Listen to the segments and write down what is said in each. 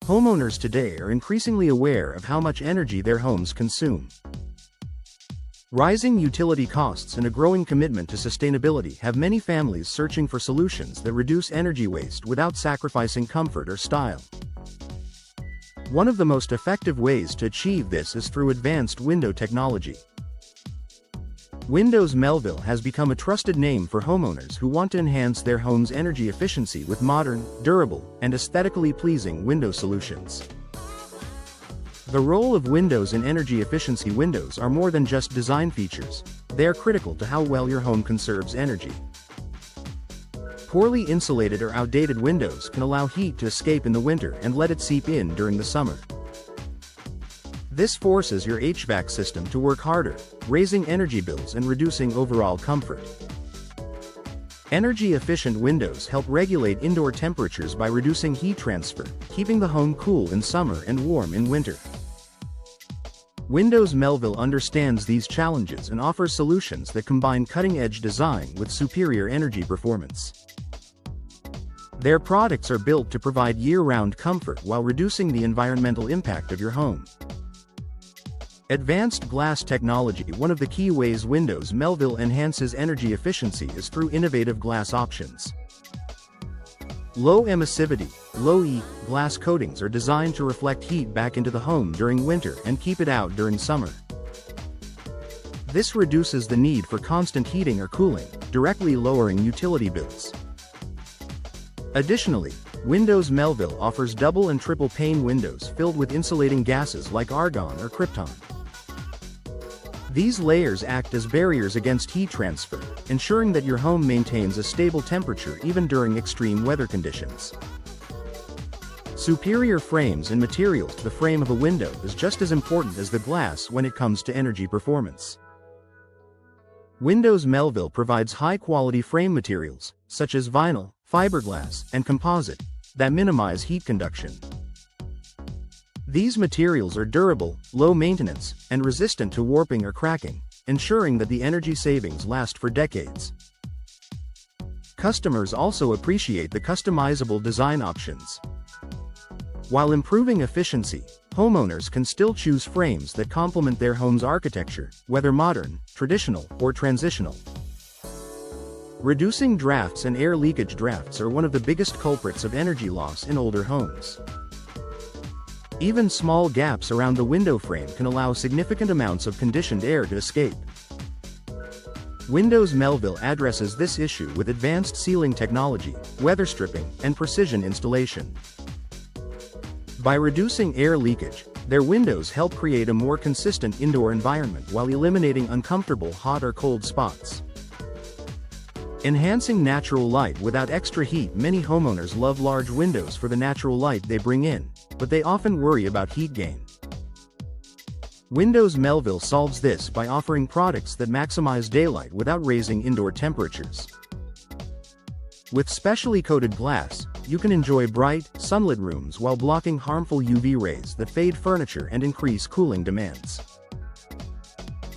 Homeowners today are increasingly aware of how much energy their homes consume. Rising utility costs and a growing commitment to sustainability have many families searching for solutions that reduce energy waste without sacrificing comfort or style. One of the most effective ways to achieve this is through advanced window technology. Windows Melville has become a trusted name for homeowners who want to enhance their home's energy efficiency with modern, durable, and aesthetically pleasing window solutions. The role of windows in energy efficiency windows are more than just design features. They are critical to how well your home conserves energy. Poorly insulated or outdated windows can allow heat to escape in the winter and let it seep in during the summer. This forces your HVAC system to work harder, raising energy bills and reducing overall comfort. Energy-efficient windows help regulate indoor temperatures by reducing heat transfer, keeping the home cool in summer and warm in winter. Windows Melville understands these challenges and offers solutions that combine cutting-edge design with superior energy performance. Their products are built to provide year-round comfort while reducing the environmental impact of your home. Advanced glass technology. One of the key ways Windows Melville enhances energy efficiency is through innovative glass options. Low emissivity, low-E, glass coatings are designed to reflect heat back into the home during winter and keep it out during summer. This reduces the need for constant heating or cooling, directly lowering utility bills. Additionally, Windows Melville offers double and triple pane windows filled with insulating gases like argon or krypton. These layers act as barriers against heat transfer, ensuring that your home maintains a stable temperature even during extreme weather conditions. Superior frames and materials. The frame of a window is just as important as the glass when it comes to energy performance. Windows Melville provides high-quality frame materials, such as vinyl, fiberglass, and composite, that minimize heat conduction. These materials are durable, low maintenance, and resistant to warping or cracking, ensuring that the energy savings last for decades. Customers also appreciate the customizable design options. While improving efficiency, homeowners can still choose frames that complement their home's architecture, whether modern, traditional, or transitional. Reducing drafts and air leakage. Drafts are one of the biggest culprits of energy loss in older homes. Even small gaps around the window frame can allow significant amounts of conditioned air to escape. Windows Melville addresses this issue with advanced sealing technology, weather stripping, and precision installation. By reducing air leakage, their windows help create a more consistent indoor environment while eliminating uncomfortable hot or cold spots. Enhancing natural light without extra heat. Many homeowners love large windows for the natural light they bring in, but they often worry about heat gain. Windows Melville solves this by offering products that maximize daylight without raising indoor temperatures. With specially coated glass, you can enjoy bright, sunlit rooms while blocking harmful UV rays that fade furniture and increase cooling demands.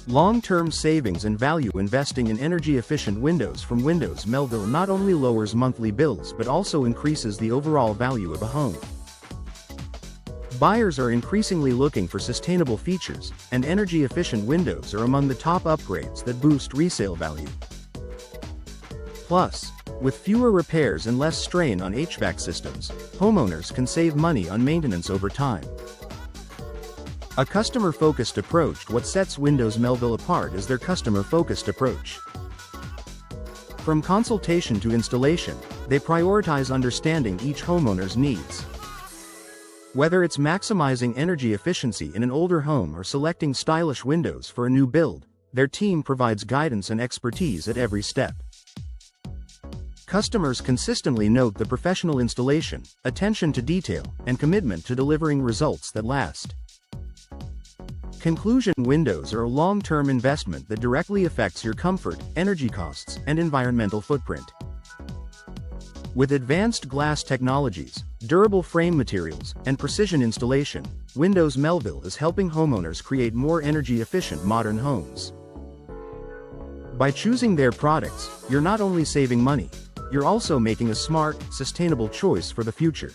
Long-term savings and value. Investing in energy-efficient windows from Windows Melville not only lowers monthly bills but also increases the overall value of a home. Buyers are increasingly looking for sustainable features, and energy-efficient windows are among the top upgrades that boost resale value. Plus, with fewer repairs and less strain on HVAC systems, homeowners can save money on maintenance over time. A customer-focused approach. What sets Windows Melville apart is their customer-focused approach. From consultation to installation, they prioritize understanding each homeowner's needs. Whether it's maximizing energy efficiency in an older home or selecting stylish windows for a new build, their team provides guidance and expertise at every step. Customers consistently note the professional installation, attention to detail, and commitment to delivering results that last. Conclusion. Windows are a long-term investment that directly affects your comfort, energy costs, and environmental footprint. With advanced glass technologies, durable frame materials, and precision installation, Windows Melville is helping homeowners create more energy-efficient modern homes. By choosing their products, you're not only saving money, you're also making a smart, sustainable choice for the future.